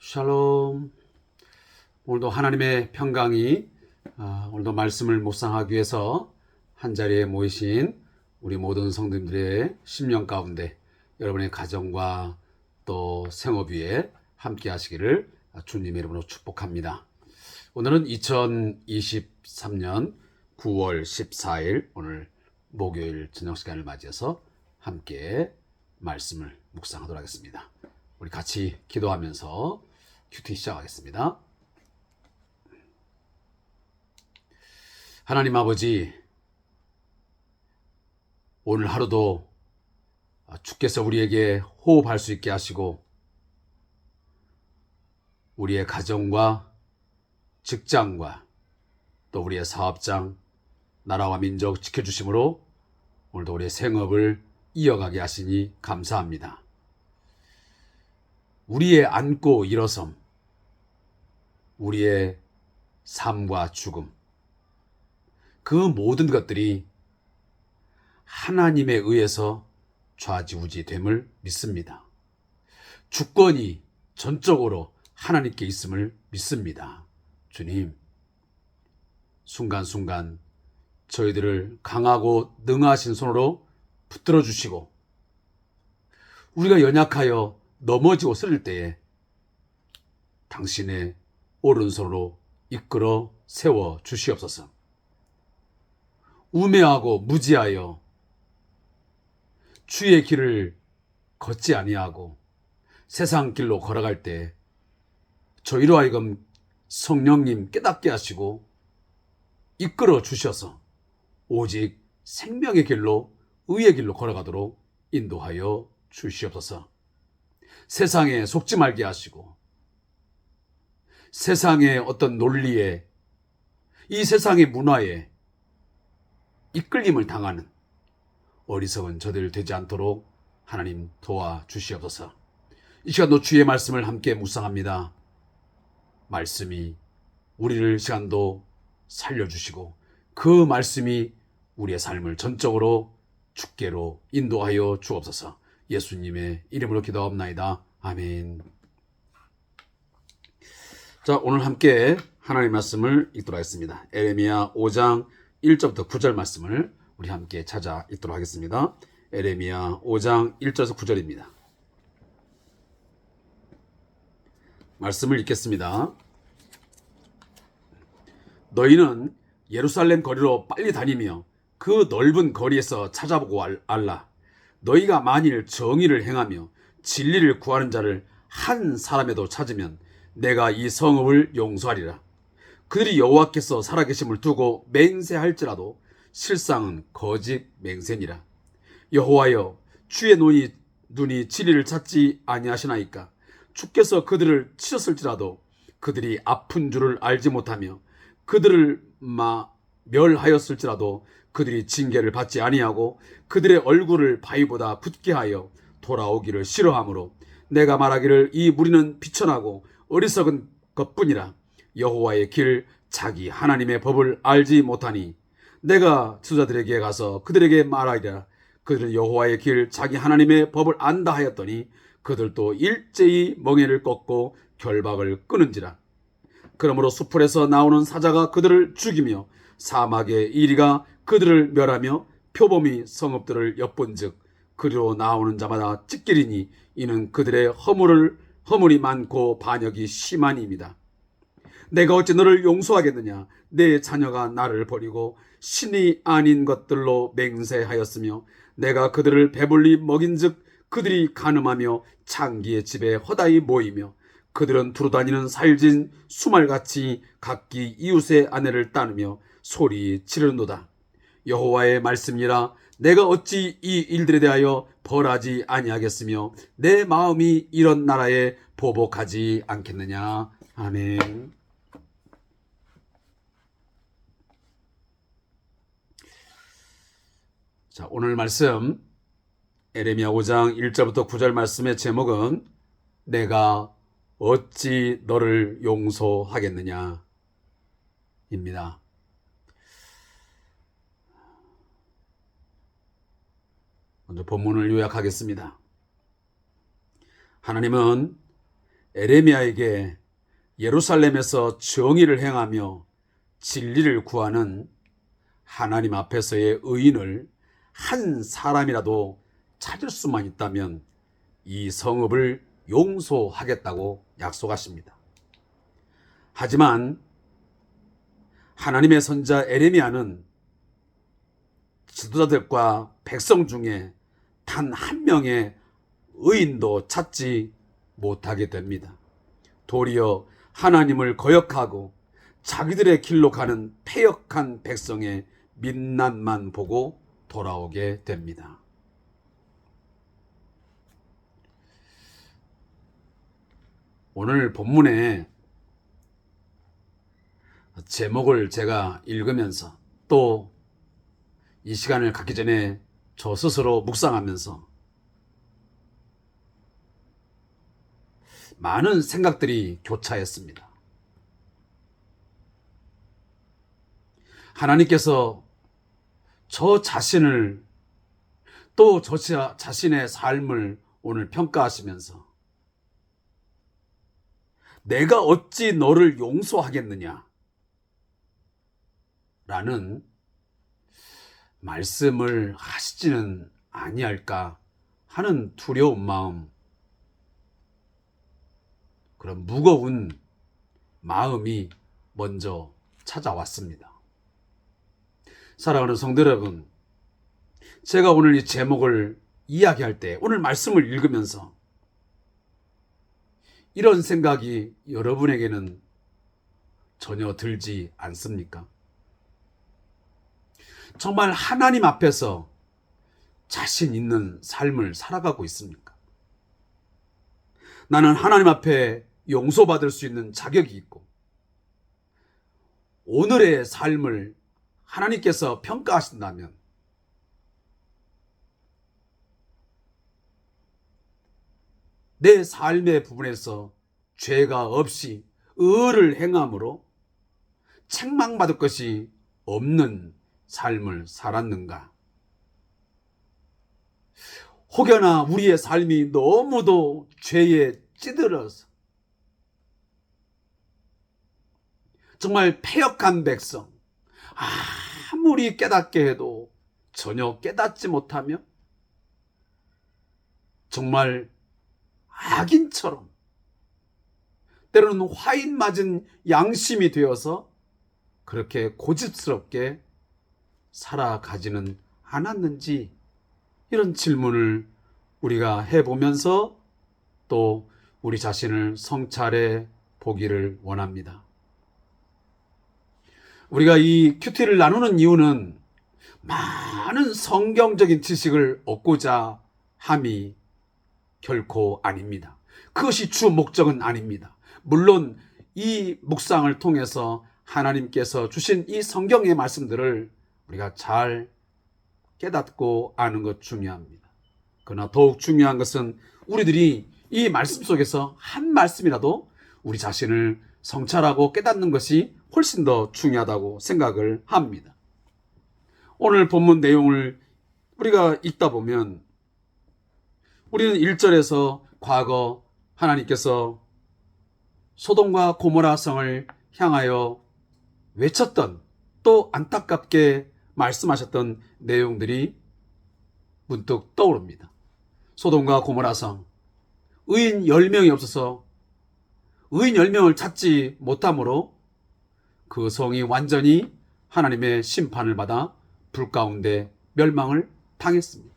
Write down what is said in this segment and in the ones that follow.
샬롬. 오늘도 하나님의 평강이 오늘도 말씀을 묵상하기 위해서 한자리에 모이신 우리 모든 성도님들의 심령 가운데 여러분의 가정과 또 생업 위에 함께 하시기를 주님의 이름으로 축복합니다. 오늘은 2023년 9월 14일 오늘 목요일 저녁 시간을 맞이해서 함께 말씀을 묵상하도록 하겠습니다. 우리 같이 기도하면서 큐티 시작하겠습니다. 하나님 아버지, 오늘 하루도 주께서 우리에게 호흡할 수 있게 하시고 우리의 가정과 직장과 또 우리의 사업장, 나라와 민족 지켜주심으로 오늘도 우리의 생업을 이어가게 하시니 감사합니다. 우리의 앉고 일어섬, 우리의 삶과 죽음, 그 모든 것들이 하나님에 의해서 좌지우지됨을 믿습니다. 주권이 전적으로 하나님께 있음을 믿습니다. 주님, 순간순간 저희들을 강하고 능하신 손으로 붙들어 주시고 우리가 연약하여 넘어지고 쓰릴 때에 당신의 오른손으로 이끌어 세워 주시옵소서. 우매하고 무지하여 주의 길을 걷지 아니하고 세상 길로 걸어갈 때 저희로 하여금 성령님 깨닫게 하시고 이끌어 주셔서 오직 생명의 길로 의의 길로 걸어가도록 인도하여 주시옵소서. 세상에 속지 말게 하시고 세상의 어떤 논리에 이 세상의 문화에 이끌림을 당하는 어리석은 저들 되지 않도록 하나님 도와주시옵소서. 이 시간도 주의 말씀을 함께 묵상합니다. 말씀이 우리를 시간도 살려주시고 그 말씀이 우리의 삶을 전적으로 주께로 인도하여 주옵소서. 예수님의 이름으로 기도하옵나이다. 아멘. 자, 오늘 함께 하나님의 말씀을 읽도록 하겠습니다. 에레미야 5장 1절부터 9절 말씀을 우리 함께 찾아 읽도록 하겠습니다. 에레미야 5장 1절에서 9절입니다. 말씀을 읽겠습니다. 너희는 예루살렘 거리로 빨리 다니며 그 넓은 거리에서 찾아보고 알라. 너희가 만일 정의를 행하며 진리를 구하는 자를 한 사람에도 찾으면 내가 이 성읍을 용서하리라. 그들이 여호와께서 살아계심을 두고 맹세할지라도 실상은 거짓 맹세니라. 여호와여, 주의 눈이 진리를 찾지 아니하시나이까. 주께서 그들을 치셨을지라도 그들이 아픈 줄을 알지 못하며 그들을 멸하였을지라도 그들이 징계를 받지 아니하고 그들의 얼굴을 바위보다 붓게 하여 돌아오기를 싫어하므로 내가 말하기를 이 무리는 비천하고 어리석은 것뿐이라. 여호와의 길 자기 하나님의 법을 알지 못하니 내가 지도자들에게 가서 그들에게 말하리라. 그들은 여호와의 길 자기 하나님의 법을 안다 하였더니 그들도 일제히 멍에를 꺾고 결박을 끊은지라. 그러므로 수풀에서 나오는 사자가 그들을 죽이며 사막의 이리가 그들을 멸하며 표범이 성읍들을 엿본즉 그리로 나오는 자마다 찢기리니 이는 그들의 허물이 많고 반역이 심하니이다. 내가 어찌 너를 용서하겠느냐. 내 자녀가 나를 버리고 신이 아닌 것들로 맹세하였으며 내가 그들을 배불리 먹인즉 그들이 간음하며 창기의 집에 허다히 모이며 그들은 두루다니는 살진 수말같이 각기 이웃의 아내를 따르며 소리 지르노다. 여호와의 말씀이라. 내가 어찌 이 일들에 대하여 벌하지 아니하겠으며 내 마음이 이런 나라에 보복하지 않겠느냐. 아멘. 자, 오늘 말씀 에레미야 5장 1절부터 9절 말씀의 제목은 내가 어찌 너를 용서하겠느냐 입니다. 먼저 본문을 요약하겠습니다. 하나님은 에레미야에게 예루살렘에서 정의를 행하며 진리를 구하는 하나님 앞에서의 의인을 한 사람이라도 찾을 수만 있다면 이 성읍을 용서하겠다고 약속하십니다. 하지만 하나님의 선자 에레미야는 지도자들과 백성 중에 단 한 명의 의인도 찾지 못하게 됩니다. 도리어 하나님을 거역하고 자기들의 길로 가는 패역한 백성의 민낯만 보고 돌아오게 됩니다. 오늘 본문의 제목을 제가 읽으면서 또 이 시간을 갖기 전에 저 스스로 묵상하면서 많은 생각들이 교차했습니다. 하나님께서 저 자신을 또 저 자신의 삶을 오늘 평가하시면서 내가 어찌 너를 용서하겠느냐 라는 말씀을 하시지는 아니할까 하는 두려운 마음, 그런 무거운 마음이 먼저 찾아왔습니다. 사랑하는 성도 여러분, 제가 오늘 이 제목을 이야기할 때, 오늘 말씀을 읽으면서 이런 생각이 여러분에게는 전혀 들지 않습니까? 정말 하나님 앞에서 자신 있는 삶을 살아가고 있습니까? 나는 하나님 앞에 용서받을 수 있는 자격이 있고 오늘의 삶을 하나님께서 평가하신다면 내 삶의 부분에서 죄가 없이 의를 행함으로 책망받을 것이 없는 삶을 살았는가? 혹여나 우리의 삶이 너무도 죄에 찌들어서 정말 패역한 백성, 아무리 깨닫게 해도 전혀 깨닫지 못하며 정말 악인처럼 때로는 화인 맞은 양심이 되어서 그렇게 고집스럽게 살아가지는 않았는지, 이런 질문을 우리가 해보면서 또 우리 자신을 성찰해 보기를 원합니다. 우리가 이 큐티를 나누는 이유는 많은 성경적인 지식을 얻고자 함이 결코 아닙니다. 그것이 주 목적은 아닙니다. 물론 이 묵상을 통해서 하나님께서 주신 이 성경의 말씀들을 우리가 잘 깨닫고 아는 것 중요합니다. 그러나 더욱 중요한 것은 우리들이 이 말씀 속에서 한 말씀이라도 우리 자신을 성찰하고 깨닫는 것이 훨씬 더 중요하다고 생각을 합니다. 오늘 본문 내용을 우리가 읽다 보면 우리는 1절에서 과거 하나님께서 소돔과 고모라 성을 향하여 외쳤던, 또 안타깝게 말씀하셨던 내용들이 문득 떠오릅니다. 소돔과 고모라 성, 의인 10명이 없어서 의인 10명을 찾지 못함으로 그 성이 완전히 하나님의 심판을 받아 불 가운데 멸망을 당했습니다.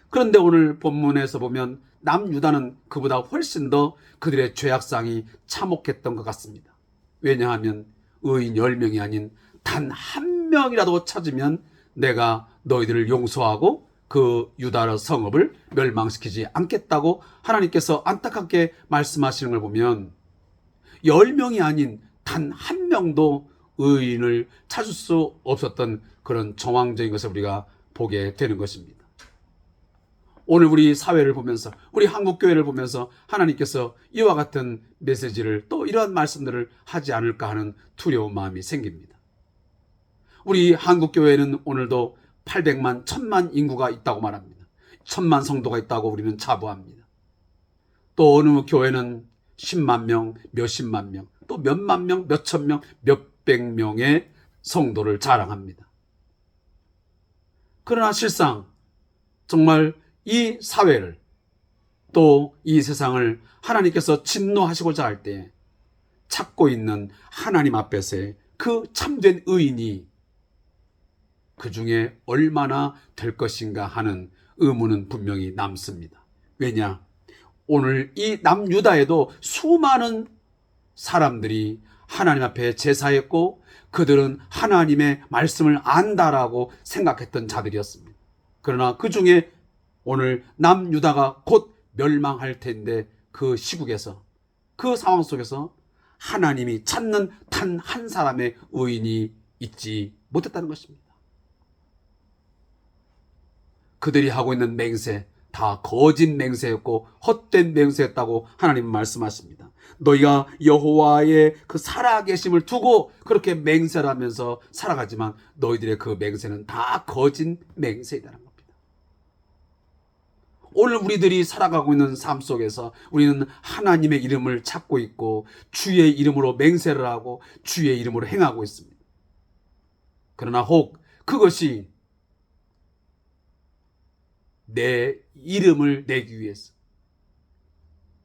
그런데 오늘 본문에서 보면 남유다는 그보다 훨씬 더 그들의 죄악상이 참혹했던 것 같습니다. 왜냐하면 의인 10명이 아닌 단 한 명이라도 찾으면 내가 너희들을 용서하고 그 유다 성읍을 멸망시키지 않겠다고 하나님께서 안타깝게 말씀하시는 걸 보면 10명이 아닌 단 한 명도 의인을 찾을 수 없었던 그런 정황적인 것을 우리가 보게 되는 것입니다. 오늘 우리 사회를 보면서, 우리 한국교회를 보면서 하나님께서 이와 같은 메시지를, 또 이러한 말씀들을 하지 않을까 하는 두려운 마음이 생깁니다. 우리 한국교회는 오늘도 800만, 1000만 인구가 있다고 말합니다. 1000만 성도가 있다고 우리는 자부합니다. 또 어느 교회는 10만 명, 몇십만 명, 또 몇만 명, 몇천 명, 몇백 명의 성도를 자랑합니다. 그러나 실상 정말 이 사회를 또 이 세상을 하나님께서 진노하시고자 할 때 찾고 있는 하나님 앞에서의 그 참된 의인이 그 중에 얼마나 될 것인가 하는 의문은 분명히 남습니다. 왜냐? 오늘 이 남유다에도 수많은 사람들이 하나님 앞에 제사했고 그들은 하나님의 말씀을 안다라고 생각했던 자들이었습니다. 그러나 그 중에 오늘 남유다가 곧 멸망할 텐데 그 시국에서 그 상황 속에서 하나님이 찾는 단 한 사람의 의인이 있지 못했다는 것입니다. 그들이 하고 있는 맹세 다 거짓 맹세였고 헛된 맹세였다고 하나님은 말씀하십니다. 너희가 여호와의 그 살아계심을 두고 그렇게 맹세를 하면서 살아가지만 너희들의 그 맹세는 다 거짓 맹세이라는 겁니다. 오늘 우리들이 살아가고 있는 삶 속에서 우리는 하나님의 이름을 찾고 있고 주의 이름으로 맹세를 하고 주의 이름으로 행하고 있습니다. 그러나 혹 그것이 내 이름을 내기 위해서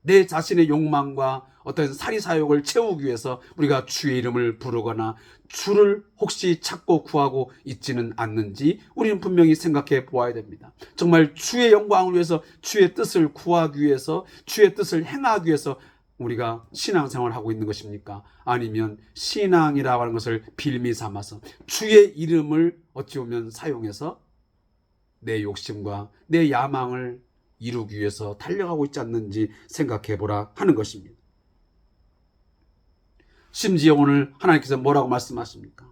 내 자신의 욕망과 어떤 사리사욕을 채우기 위해서 우리가 주의 이름을 부르거나 주를 혹시 찾고 구하고 있지는 않는지 우리는 분명히 생각해 보아야 됩니다. 정말 주의 영광을 위해서 주의 뜻을 구하기 위해서 주의 뜻을 행하기 위해서 우리가 신앙생활을 하고 있는 것입니까? 아니면 신앙이라고 하는 것을 빌미 삼아서 주의 이름을 어찌 보면 사용해서 내 욕심과 내 야망을 이루기 위해서 달려가고 있지 않는지 생각해 보라 하는 것입니다. 심지어 오늘 하나님께서 뭐라고 말씀하십니까?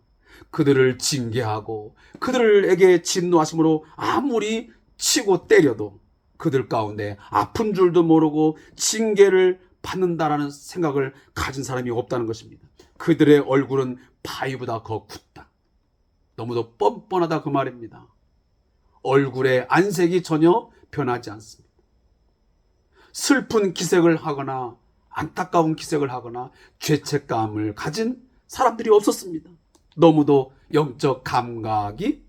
그들을 징계하고 그들에게 진노하심으로 아무리 치고 때려도 그들 가운데 아픈 줄도 모르고 징계를 받는다라는 생각을 가진 사람이 없다는 것입니다. 그들의 얼굴은 바위보다 더 굳다. 너무도 뻔뻔하다 그 말입니다. 얼굴의 안색이 전혀 변하지 않습니다. 슬픈 기색을 하거나 안타까운 기색을 하거나 죄책감을 가진 사람들이 없었습니다. 너무도 영적 감각이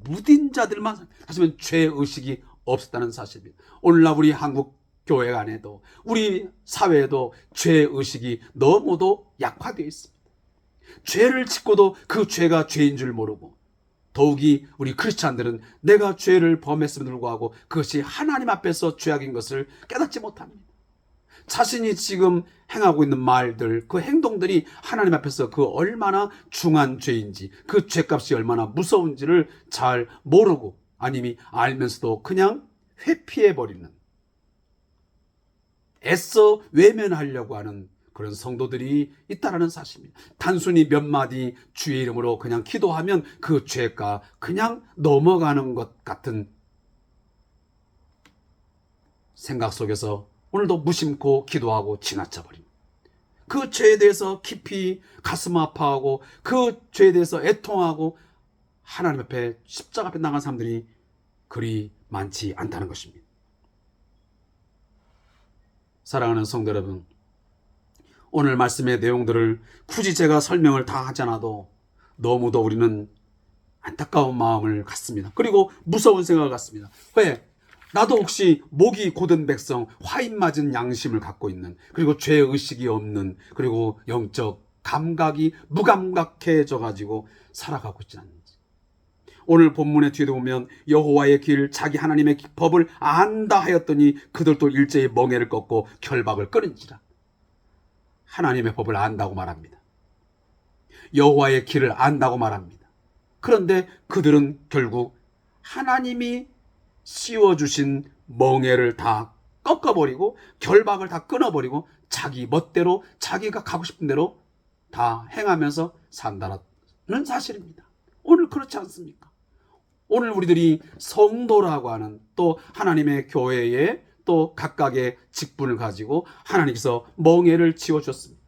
무딘 자들만 하시면 죄의식이 없었다는 사실입니다. 오늘날 우리 한국 교회 안에도 우리 사회에도 죄의식이 너무도 약화되어 있습니다. 죄를 짓고도 그 죄가 죄인 줄 모르고 더욱이 우리 크리스찬들은 내가 죄를 범했음에도 불구하고 그것이 하나님 앞에서 죄악인 것을 깨닫지 못합니다. 자신이 지금 행하고 있는 말들, 그 행동들이 하나님 앞에서 그 얼마나 중한 죄인지, 그 죄값이 얼마나 무서운지를 잘 모르고 아니면 알면서도 그냥 회피해버리는, 애써 외면하려고 하는 그런 성도들이 있다는 사실입니다. 단순히 몇 마디 주의 이름으로 그냥 기도하면 그 죄가 그냥 넘어가는 것 같은 생각 속에서 오늘도 무심코 기도하고 지나쳐버립니다. 그 죄에 대해서 깊이 가슴 아파하고 그 죄에 대해서 애통하고 하나님 앞에 십자가 앞에 나간 사람들이 그리 많지 않다는 것입니다. 사랑하는 성도 여러분, 오늘 말씀의 내용들을 굳이 제가 설명을 다 하지 않아도 너무도 우리는 안타까운 마음을 갖습니다. 그리고 무서운 생각을 갖습니다. 왜? 나도 혹시 목이 곧은 백성, 화인 맞은 양심을 갖고 있는, 그리고 죄의식이 없는, 그리고 영적 감각이 무감각해져 가지고 살아가고 있지 않는지. 오늘 본문의 뒤에도 보면 여호와의 길, 자기 하나님의 법을 안다 하였더니 그들도 일제히 멍에를 꺾고 결박을 끊은지라. 하나님의 법을 안다고 말합니다. 여호와의 길을 안다고 말합니다. 그런데 그들은 결국 하나님이 씌워주신 멍에를 다 꺾어버리고 결박을 다 끊어버리고 자기 멋대로 자기가 가고 싶은 대로 다 행하면서 산다는 사실입니다. 오늘 그렇지 않습니까? 오늘 우리들이 성도라고 하는 또 하나님의 교회에 또 각각의 직분을 가지고 하나님께서 멍에를 지어주셨습니다.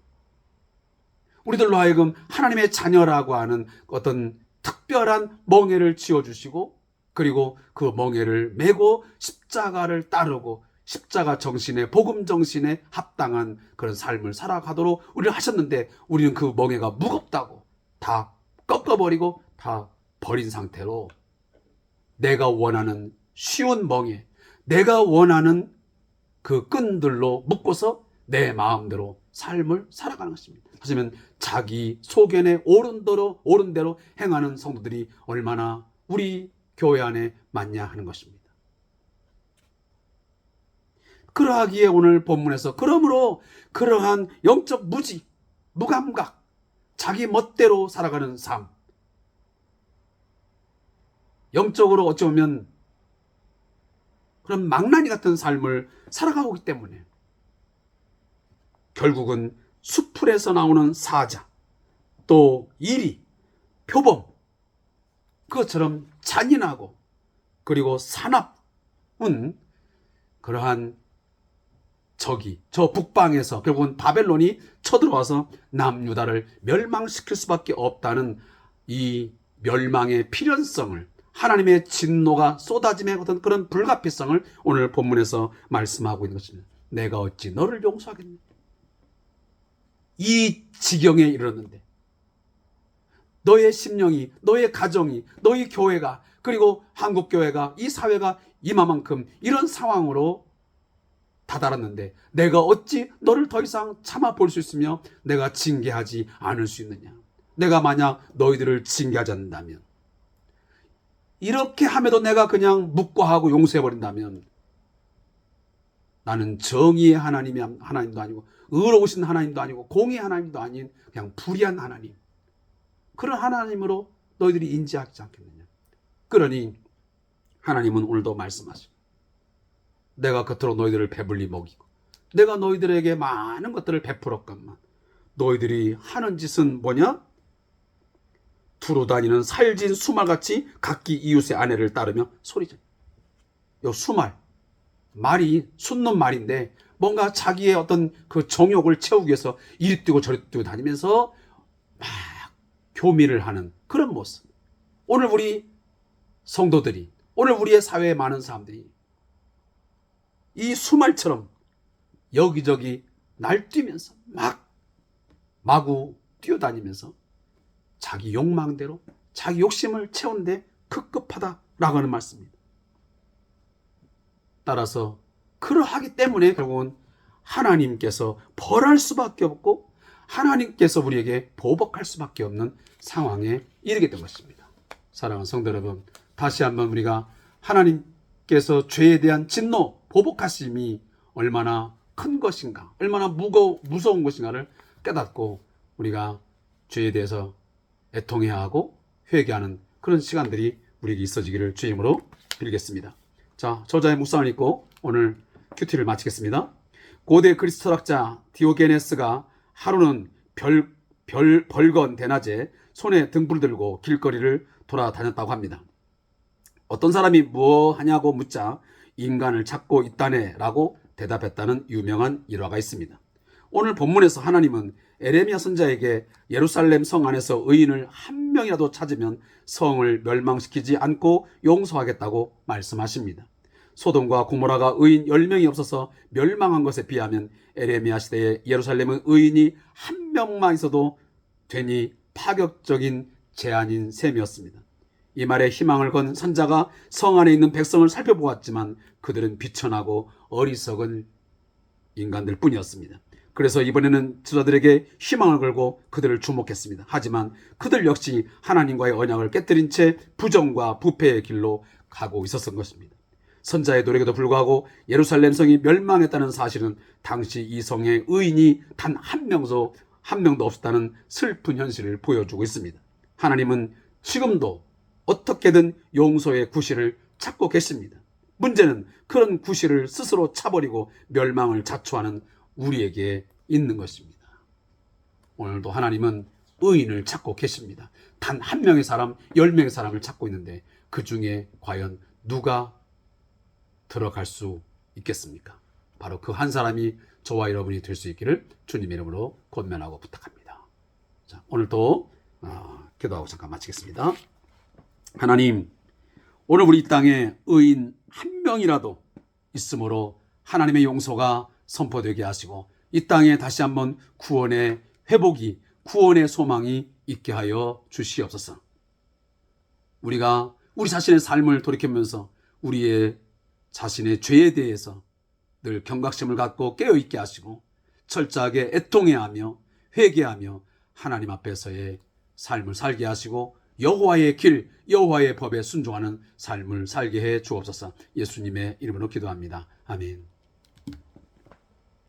우리들로 하여금 하나님의 자녀라고 하는 어떤 특별한 멍에를 지어주시고 그리고 그 멍에를 메고 십자가를 따르고 십자가 정신에, 복음 정신에 합당한 그런 삶을 살아가도록 우리를 하셨는데, 우리는 그 멍에가 무겁다고 다 꺾어버리고 다 버린 상태로 내가 원하는 쉬운 멍에, 내가 원하는 그 끈들로 묶어서 내 마음대로 삶을 살아가는 것입니다. 하지만 자기 소견에 옳은 대로 행하는 성도들이 얼마나 우리 교회 안에 많냐 하는 것입니다. 그러하기에 오늘 본문에서 그러므로 그러한 영적 무지, 무감각, 자기 멋대로 살아가는 삶, 영적으로 어쩌면 그런 망나니 같은 삶을 살아가고 있기 때문에 결국은 수풀에서 나오는 사자, 또 이리, 표범, 그것처럼 잔인하고 그리고 사납은 그러한 저 북방에서 결국은 바벨론이 쳐들어와서 남유다를 멸망시킬 수밖에 없다는 이 멸망의 필연성을, 하나님의 진노가 쏟아짐의 어떤 그런 불가피성을 오늘 본문에서 말씀하고 있는 것입니다. 내가 어찌 너를 용서하겠니? 이 지경에 이르렀는데 너의 심령이, 너의 가정이, 너희 교회가, 그리고 한국교회가, 이 사회가 이만큼 이런 상황으로 다다랐는데 내가 어찌 너를 더 이상 참아볼 수 있으며 내가 징계하지 않을 수 있느냐? 내가 만약 너희들을 징계하지 않는다면, 이렇게 함에도 내가 그냥 묵과하고 용서해버린다면 나는 정의의 하나님도 아니고 의로우신 하나님도 아니고 공의의 하나님도 아닌 그냥 불의한 하나님, 그런 하나님으로 너희들이 인지하지 않겠느냐? 그러니 하나님은 오늘도 말씀하시고, 내가 겉으로 너희들을 배불리 먹이고 내가 너희들에게 많은 것들을 베풀었건만 너희들이 하는 짓은 뭐냐? 두루 다니는 살진 수말같이 각기 이웃의 아내를 따르며 소리져. 요 수말, 말이 순놈 말인데 뭔가 자기의 어떤 그 정욕을 채우기 위해서 이리 뛰고 저리 뛰고 다니면서 막 교미를 하는 그런 모습. 오늘 우리 성도들이, 오늘 우리의 사회에 많은 사람들이 이 수말처럼 여기저기 날뛰면서 마구 뛰어다니면서 자기 욕망대로 자기 욕심을 채우는데 급급하다라고 하는 말씀입니다. 따라서 그러하기 때문에 결국은 하나님께서 벌할 수밖에 없고 하나님께서 우리에게 보복할 수밖에 없는 상황에 이르게 된 것입니다. 사랑하는 성도 여러분, 다시 한번 우리가 하나님께서 죄에 대한 진노, 보복하심이 얼마나 큰 것인가, 얼마나 무서운 것인가를 깨닫고 우리가 죄에 대해서 애통해야 하고 회개하는 그런 시간들이 우리에게 있어지기를 주임으로 빌겠습니다. 자, 저자의 묵상을 읽고 오늘 큐티를 마치겠습니다. 고대 그리스 철학자 디오게네스가 하루는 벌건 대낮에 손에 등불을 들고 길거리를 돌아다녔다고 합니다. 어떤 사람이 뭐 하냐고 묻자 인간을 찾고 있다네 라고 대답했다는 유명한 일화가 있습니다. 오늘 본문에서 하나님은 에레미야 선지자에게 예루살렘 성 안에서 의인을 한 명이라도 찾으면 성을 멸망시키지 않고 용서하겠다고 말씀하십니다. 소돔과 고모라가 의인 10명이 없어서 멸망한 것에 비하면 에레미야 시대에 예루살렘의 의인이 한 명만 있어도 되니 파격적인 제한인 셈이었습니다. 이 말에 희망을 건 선자가 성 안에 있는 백성을 살펴보았지만 그들은 비천하고 어리석은 인간들 뿐이었습니다. 그래서 이번에는 저들에게 희망을 걸고 그들을 주목했습니다. 하지만 그들 역시 하나님과의 언약을 깨뜨린 채 부정과 부패의 길로 가고 있었던 것입니다. 선자의 노력에도 불구하고 예루살렘 성이 멸망했다는 사실은 당시 이 성의 의인이 단 한 명도 없었다는 슬픈 현실을 보여주고 있습니다. 하나님은 지금도 어떻게든 용서의 구실을 찾고 계십니다. 문제는 그런 구실을 스스로 차버리고 멸망을 자초하는 우리에게 있는 것입니다. 오늘도 하나님은 의인을 찾고 계십니다. 단 한 명의 사람, 10명의 사람을 찾고 있는데 그 중에 과연 누가 들어갈 수 있겠습니까? 바로 그 한 사람이 저와 여러분이 될 수 있기를 주님의 이름으로 권면하고 부탁합니다. 자, 오늘도 기도하고 잠깐 마치겠습니다. 하나님, 오늘 우리 이 땅에 의인 한 명이라도 있으므로 하나님의 용서가 선포되게 하시고 이 땅에 다시 한번 구원의 회복이, 구원의 소망이 있게 하여 주시옵소서. 우리가 우리 자신의 삶을 돌이키면서 우리의 자신의 죄에 대해서 늘 경각심을 갖고 깨어있게 하시고 철저하게 애통해하며 회개하며 하나님 앞에서의 삶을 살게 하시고 여호와의 길, 여호와의 법에 순종하는 삶을 살게 해 주옵소서. 예수님의 이름으로 기도합니다. 아멘.